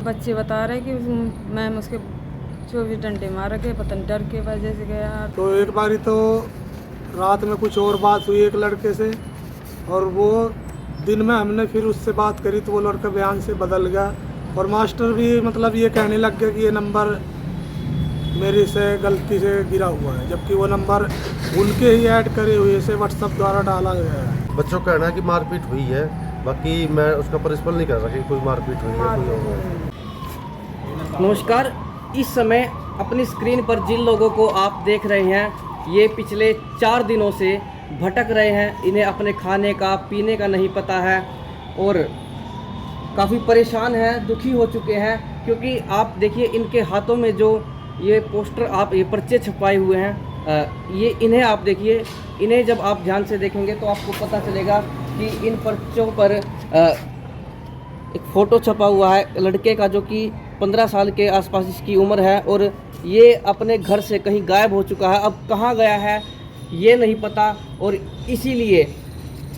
बच्चे बता रहे कि मैम उसके 24 डंडे मार के, पता नहीं डर के वजह से गया। तो एक बारी तो रात में कुछ और बात हुई एक लड़के से, और वो दिन में हमने फिर उससे बात करी तो वो लड़का बयान से बदल गया, और मास्टर भी मतलब ये कहने लग गया कि ये नंबर मेरे से गलती से गिरा हुआ है, जबकि वो नंबर उनके ही ऐड करे हुए से व्हाट्सएप द्वारा डाला गया है। बच्चों का कहना है कि मारपीट हुई है, बाकी मैं उसका प्रिंसिपल नहीं कर सकी कोई मारपीट हुई है कोई और। नमस्कार, इस समय अपनी स्क्रीन पर जिन लोगों को आप देख रहे हैं, ये पिछले 4 दिनों से भटक रहे हैं। इन्हें अपने खाने का पीने का नहीं पता है और काफ़ी परेशान हैं, दुखी हो चुके हैं, क्योंकि आप देखिए इनके हाथों में जो ये पोस्टर आप ये पर्चे छपवाए हुए हैं, ये इन्हें आप देखिए, इन्हें जब आप ध्यान से देखेंगे तो आपको पता चलेगा कि इन पर्चों पर एक फ़ोटो छपा हुआ है लड़के का, जो कि 15 साल के आसपास इसकी उम्र है, और ये अपने घर से कहीं गायब हो चुका है। अब कहाँ गया है ये नहीं पता, और इसीलिए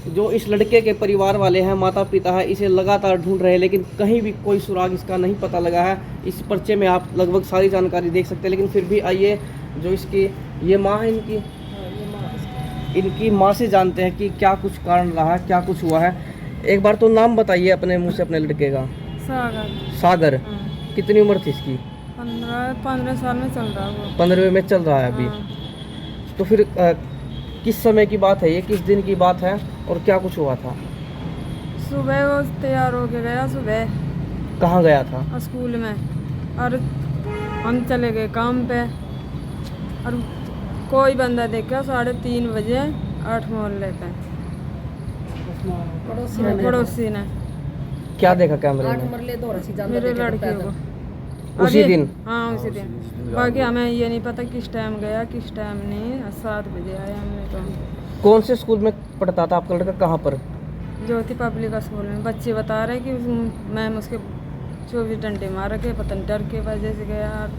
जो इस लड़के के परिवार वाले हैं, माता पिता है, इसे लगातार ढूंढ रहे हैं, लेकिन कहीं भी कोई सुराग इसका नहीं पता लगा है। इस पर्चे में आप लगभग सारी जानकारी देख सकते हैं, लेकिन फिर भी आइए जो इसकी ये माँ है, इनकी माँ से जानते हैं कि क्या कुछ कारण रहा है, क्या कुछ हुआ है। एक बार तो नाम बताइए अपने मुँह से अपने लड़के का। सागर। हाँ। कितनी उम्र थी इसकी? 15 साल में चल रहा है वो। 15वें में चल रहा है अभी। हाँ। तो फिर किस समय की बात है ये, किस दिन की बात है और क्या कुछ हुआ था? सुबह वो तैयार होके गया, सुबह कहाँ गया था? स्कूल में, और हम चले गए काम पे, और कोई बंदा देखा 3:30 बजे 8 मोहल्ले पे पड़ोसी ने। क्या देखा कैमरे में? मेरे लड़के को उसी दिन? हाँ उसी दिन। बाकी हमें ये नहीं पता किस टाइम गया किस टाइम नहीं। 7 बजे आए हमने तो। कौन से स्कूल में पढ़ता था आपका लड़का, कहाँ पर? ज्योति पब्लिक स्कूल में। बच्चे बता रहे कि मैम उसके 24 डंडे मार के, पता नहीं डर के वजह से गया।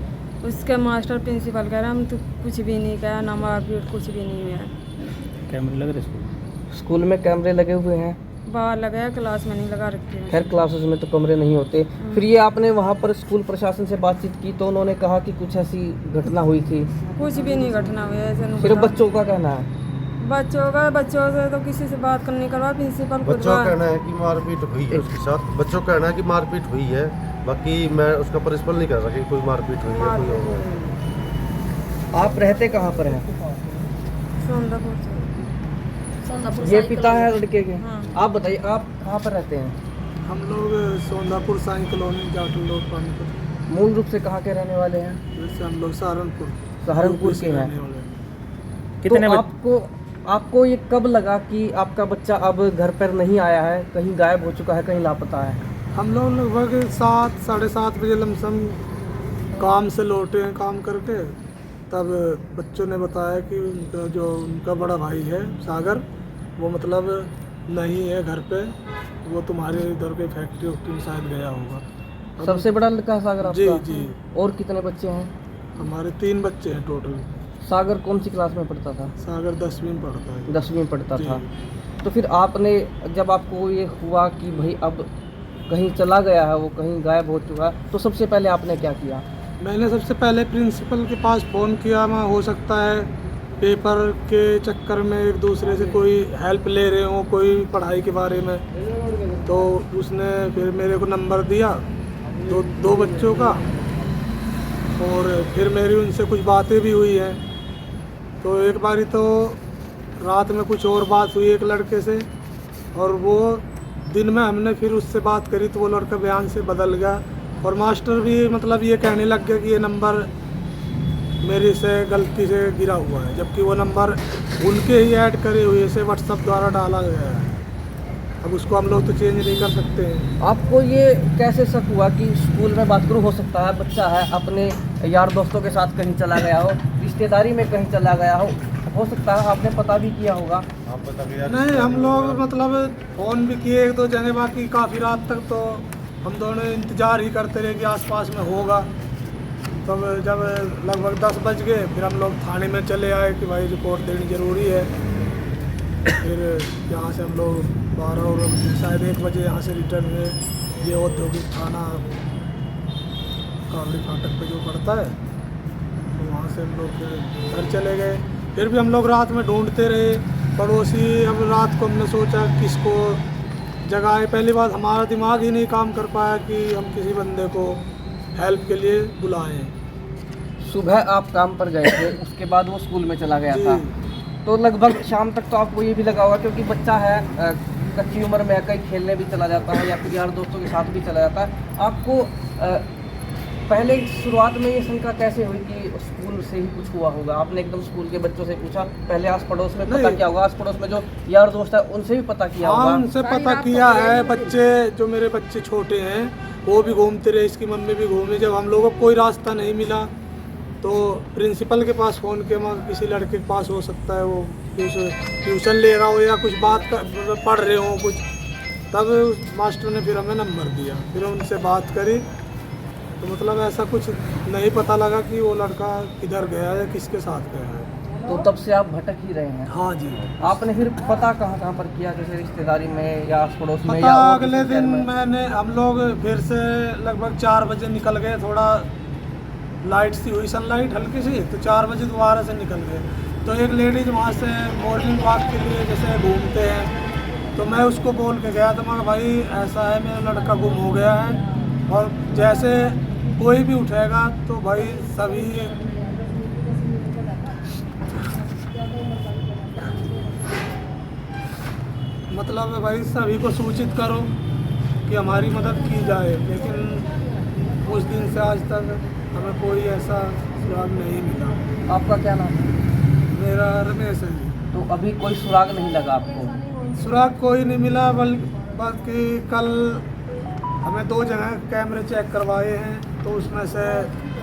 उसके मास्टर प्रिंसिपल कह रहे हम तो कुछ भी नहीं कहा, ना मारपीट कुछ भी नहीं हुआ। कैमरे लग रहे स्कूल में? कैमरे लगे हुए हैं बाहर लगाया, क्लास में नहीं लगा रखे हैं। खैर क्लासेस में तो कमरे नहीं होते। फिर ये आपने वहाँ पर स्कूल प्रशासन से बातचीत की तो उन्होंने कहा कि कुछ ऐसी घटना हुई थी? कुछ भी नहीं घटना हुई ऐसे। फिर बच्चों का कहना है? बच्चों से तो किसी से बात करने करवा, प्रिंसिपल को बच्चों का कहना है कि मारपीट हुई है उसके साथ। बच्चों का कहना है कि मारपीट हुई है, बाकी मैं उसका प्रिंसिपल नहीं कर सकी कोई मारपीट हुई है कोई और। आप रहते कहाँ पर हैं? सोंदापुर से। ये पिता है लड़के के? हाँ। आप बताइए आप कहाँ पर रहते हैं? हम लोग सोंदापुर साई कॉलोनी जाटू लोग पानीपत। मूल रूप से कहाँ के रहने वाले हैं? जैसे हम लोग सहारनपुर के हैं। रहने वाले हैं। कितने आपको ये कब लगा कि आपका बच्चा अब घर पर नहीं आया है, कहीं गायब हो चुका है, कहीं लापता है? हम लोग लगभग 7 साढ़े 7 बजे लमसम काम से लौटे हैं काम करके, तब बच्चों ने बताया कि उनका बड़ा भाई है सागर, वो मतलब नहीं है घर पे, वो तुम्हारे इधर के फैक्ट्री वैक्ट्री में शायद गया होगा। सबसे बड़ा लड़का है सागर आपका? जी जी। और कितने बच्चे हैं? हमारे 3 बच्चे हैं टोटल। सागर कौन सी क्लास में पढ़ता था? सागर 10वीं में पढ़ता है। 10वीं में पढ़ता जी। था। तो फिर आपने जब आपको ये हुआ कि भाई अब कहीं चला गया है, वो कहीं गायब हो चुका है, तो सबसे पहले आपने क्या किया? मैंने सबसे पहले प्रिंसिपल के पास फ़ोन किया। मैं हो सकता है पेपर के चक्कर में एक दूसरे से कोई हेल्प ले रहे हो कोई पढ़ाई के बारे में, तो उसने फिर मेरे को नंबर दिया दो बच्चों का, और फिर मेरी उनसे कुछ बातें भी हुई हैं। तो एक बारी तो रात में कुछ और बात हुई एक लड़के से, और वो दिन में हमने फिर उससे बात करी तो वो लड़का बयान से बदल गया, और मास्टर भी मतलब ये कहने लग गया कि ये नंबर मेरे से गलती से गिरा हुआ है, जबकि वो नंबर उनके ही ऐड करे हुए से व्हाट्सएप द्वारा डाला गया है। अब उसको हम लोग तो चेंज नहीं कर सकते हैं। आपको ये कैसे शक हुआ कि स्कूल में बात करूँ, हो सकता है बच्चा है अपने यार दोस्तों के साथ कहीं चला गया हो, रिश्तेदारी में कहीं चला गया हो सकता है आपने पता भी किया होगा? आप पता किया? नहीं, हम लोग मतलब फ़ोन भी किए 1-2 जगह, बाकी काफ़ी रात तक तो हम दोनों इंतज़ार ही करते रहे कि आसपास में होगा। तब जब लगभग 10 बज गए फिर हम लोग थाने में चले आए कि भाई रिपोर्ट देनी ज़रूरी है। फिर यहाँ से हम लोग 12 और शायद 1 बजे यहाँ से रिटर्न हुए। ये औद्योगिक थाना कावड़ी फाटक पे जो पड़ता है, तो वहाँ से हम लोग घर चले गए। फिर भी हम लोग रात में ढूंढते रहे पड़ोसी। अब रात को हमने सोचा किसको जगाए। पहली बात हमारा दिमाग ही नहीं काम कर पाया कि हम किसी बंदे को हेल्प के लिए बुलाएं। सुबह आप काम पर गए थे, उसके बाद वो स्कूल में चला गया था, तो लगभग शाम तक तो आपको ये भी लगा होगा, क्योंकि बच्चा है, कच्ची उम्र में कहीं खेलने भी चला जाता है या फिर यार दोस्तों के साथ भी चला जाता है। आपको पहले शुरुआत में ये शंका कैसे हुई कि स्कूल से ही कुछ हुआ होगा? आपने एकदम स्कूल के बच्चों से पूछा, पहले आस पड़ोस में पता किया होगा, आस पड़ोस में जो यार दोस्त है उनसे भी पता किया होगा? हाँ, उनसे पता किया है। बच्चे जो मेरे बच्चे छोटे हैं वो भी घूमते रहे, इसकी मम्मी भी घूमी। जब हम लोगों को कोई रास्ता नहीं मिला तो प्रिंसिपल के पास फ़ोन किया, मैं किसी लड़के के पास हो सकता है वो ट्यूशन ले रहा हो या कुछ पढ़ रहे हो कुछ, तब मास्टर ने फिर हमें नंबर दिया। फिर उनसे बात करी तो मतलब ऐसा कुछ नहीं पता लगा कि वो लड़का किधर गया है, किसके साथ गया है। तो तब से आप भटक ही रहे हैं? हाँ जी। आपने फिर पता कहाँ पर किया, जैसे रिश्तेदारी में या आस पड़ोस में? पता या और अगले किसी दिन शहर में? हम लोग फिर से लगभग 4 बजे निकल गए। थोड़ा लाइट सी हुई, सनलाइट हल्की सी, तो 4 बजे दोबारा से निकल गए। तो एक लेडीज वहाँ से मॉर्निंग वॉक के लिए जैसे घूमते हैं, तो मैं उसको बोल के गया, तो मैं भाई ऐसा है मेरा लड़का गुम हो गया है, और जैसे कोई भी उठेगा तो भाई सभी मतलब भाई सभी को सूचित करो कि हमारी मदद की जाए। लेकिन उस दिन से आज तक हमें कोई ऐसा सुराग नहीं मिला। आपका क्या नाम है? मेरा रमेश है जी। तो अभी कोई सुराग नहीं लगा आपको? सुराग कोई नहीं मिला, बल्कि कल हमें 2 जगह कैमरे चेक करवाए हैं, तो उसमें से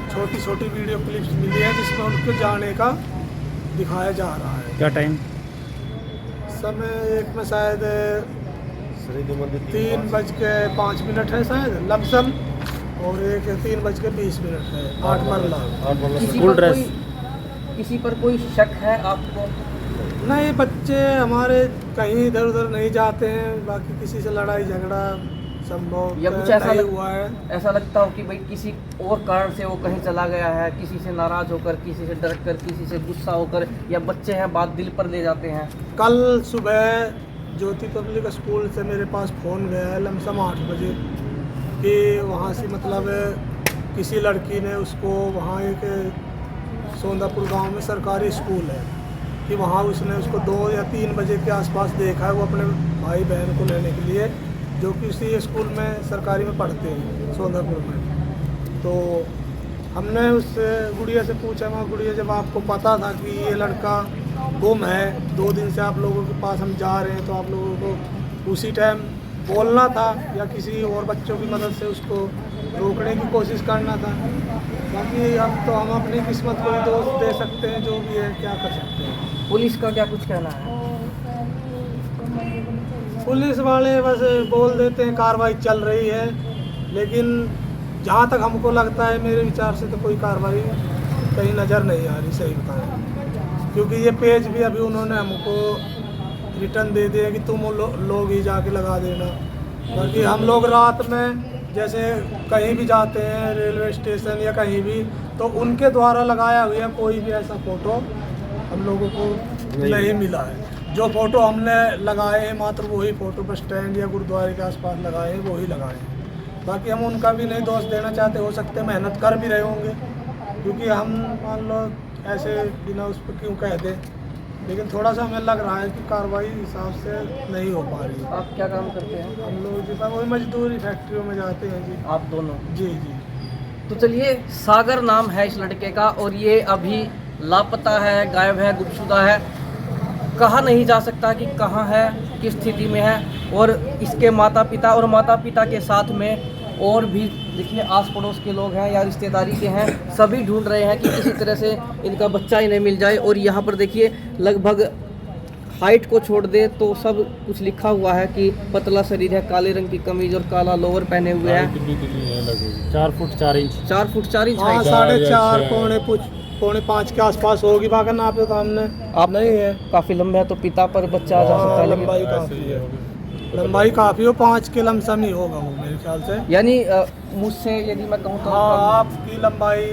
छोटी छोटी वीडियो क्लिप्स मिली है जिसमें उनके जाने का दिखाया जा रहा है। क्या टाइम? समय एक में शायद श्रीदेवी मंदिर 3:05 है शायद लमसम, और एक 3:20 है 8 मरला। किसी पर कोई शक है आपको? नहीं, बच्चे हमारे कहीं इधर उधर नहीं जाते हैं, बाकी किसी से लड़ाई झगड़ा संभव या कुछ ऐसा नहीं हुआ है। ऐसा लगता हो कि भाई किसी और कारण से वो कहीं चला गया है, किसी से नाराज होकर, किसी से डर कर, किसी से गुस्सा होकर, या बच्चे हैं बात दिल पर ले जाते हैं? कल सुबह ज्योति पब्लिक स्कूल से मेरे पास फ़ोन गया है लमसम 8 बजे कि वहाँ से मतलब किसी लड़की ने उसको, वहाँ एक सोंदापुर गांव में सरकारी स्कूल है, कि वहाँ उसने उसको 2 या 3 बजे के आसपास देखा है, वो अपने भाई बहन को लेने के लिए, जो कि उसी स्कूल में सरकारी में पढ़ते हैं सोंदापुर में। तो हमने उससे गुड़िया से पूछा, मैं गुड़िया जब आपको पता था कि ये लड़का गुम है, 2 दिन से आप लोगों के पास हम जा रहे हैं, तो आप लोगों को उसी टाइम बोलना था या किसी और बच्चों की मदद से उसको रोकने की कोशिश करना था। बाकी अब तो हम अपनी किस्मत को ही दोष दे सकते हैं, जो भी है क्या कर सकते हैं। पुलिस का क्या कुछ कहना है? पुलिस वाले बस बोल देते हैं कार्रवाई चल रही है, लेकिन जहाँ तक हमको लगता है मेरे विचार से तो कोई कार्रवाई कहीं नज़र नहीं आ रही, सही बताएं, क्योंकि ये पेज भी अभी उन्होंने हमको रिटर्न दे दिया कि तुम लोग ही जाके लगा देना। बाकी हम लोग रात में जैसे कहीं भी जाते हैं, रेलवे स्टेशन या कहीं भी, तो उनके द्वारा लगाया हुआ कोई भी ऐसा फ़ोटो हम लोगों को नहीं मिला है। जो फ़ोटो हमने लगाए हैं मात्र वही फ़ोटो बस स्टैंड या गुरुद्वारे के आसपास लगाए हैं, वही लगाए हैं। बाकी हम उनका भी नहीं दोष देना चाहते, हो सकते मेहनत कर भी रहे होंगे, क्योंकि हम मान लो ऐसे बिना उस पर क्यों कह दें, लेकिन थोड़ा सा हमें लग रहा है कि कार्रवाई हिसाब से नहीं हो पा रही है। आप क्या काम करते हैं? हम लोग जी वही मजदूरी फैक्ट्रियों में जाते हैं जी। आप दोनों? जी जी। तो चलिए, सागर नाम है इस लड़के का और ये अभी लापता है, गायब है, गुमशुदा है, कहा नहीं जा सकता कि कहाँ है, किस स्थिति में है। और इसके माता पिता और माता पिता के साथ में और भी देखिए आस पड़ोस के लोग हैं या रिश्तेदारी के हैं, सभी ढूंढ रहे हैं कि किसी तरह से इनका बच्चा इन्हें मिल जाए। और यहाँ पर देखिए लगभग हाइट को छोड़ दे तो सब कुछ लिखा हुआ है कि पतला शरीर है, काले रंग की कमीज और काला लोअर पहने हुए हैं। 4 फुट 4 इंच। 4 फुट 4 इंच हाँ, हाइट। 4.5 पौने 5 के आसपास होगी, बाकी नाप तो हमने आप नहीं है। काफ़ी लंबा है, तो पिता पर बच्चा आ जा सकता है, लंबाई लेकिन काफ़ी है। लंबाई काफ़ी हो, 5 के लमसम ही होगा वो मेरे ख्याल से। यानी मुझसे यदि मैं कहूँ तो हाँ, आपकी लंबाई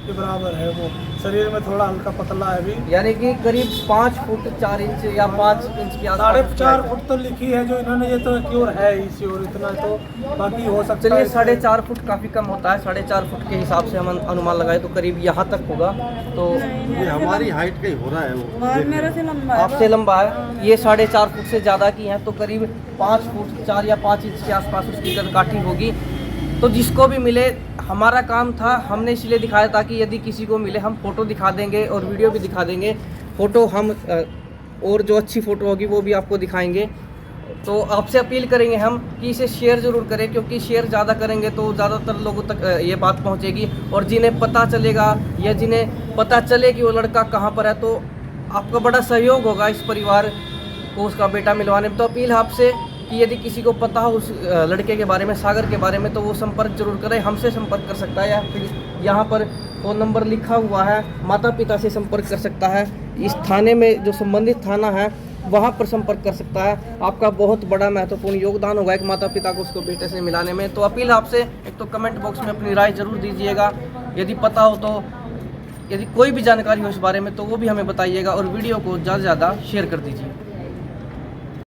के बराबर है वो। शरीर में थोड़ा हल्का पतला है अभी। यानी कि करीब 5 फुट 4 इंच या 5 इंच के आसपास। 4.5 फुट तो लिखी है जो इन्होंने, ये तो क्योर है इसी और इतना तो बाकी हो सकता चलिए है। 4.5 फुट काफ़ी कम होता है, 4.5 फुट के हिसाब से हम अनुमान लगाए तो करीब यहाँ तक होगा। तो ये हमारी हाइट का ही हो रहा है वो। और मेरे से लंबा है। आपसे लंबा है, ये 4.5 फुट से ज़्यादा की है तो करीब 5 फुट 4 या 5 इंच के आसपास उसकी कदकाठी होगी। तो जिसको भी मिले, हमारा काम था, हमने इसलिए दिखाया ताकि यदि किसी को मिले हम फ़ोटो दिखा देंगे और वीडियो भी दिखा देंगे। फ़ोटो हम और जो अच्छी फ़ोटो होगी वो भी आपको दिखाएंगे। तो आपसे अपील करेंगे हम कि इसे शेयर ज़रूर करें, क्योंकि शेयर ज़्यादा करेंगे तो ज़्यादातर लोगों तक ये बात पहुंचेगी। और जिन्हें पता चलेगा या जिन्हें पता चले कि वो लड़का कहाँ पर है तो आपका बड़ा सहयोग होगा इस परिवार को उसका बेटा मिलवाने में। तो अपील है आपसे कि यदि किसी को पता हो उस लड़के के बारे में, सागर के बारे में, तो वो संपर्क जरूर करें, हमसे संपर्क कर सकता है या फिर यहाँ पर फ़ोन नंबर लिखा हुआ है, माता पिता से संपर्क कर सकता है। इस थाने में जो संबंधित थाना है वहाँ पर संपर्क कर सकता है। आपका बहुत बड़ा महत्वपूर्ण योगदान होगा एक माता पिता को उसको बेटे से मिलाने में। तो अपील आपसे, एक तो कमेंट बॉक्स में अपनी राय ज़रूर दीजिएगा, यदि पता हो तो, यदि कोई भी जानकारी हो इस बारे में तो वो भी हमें बताइएगा और वीडियो को ज़्यादा से ज़्यादा शेयर कर दीजिए।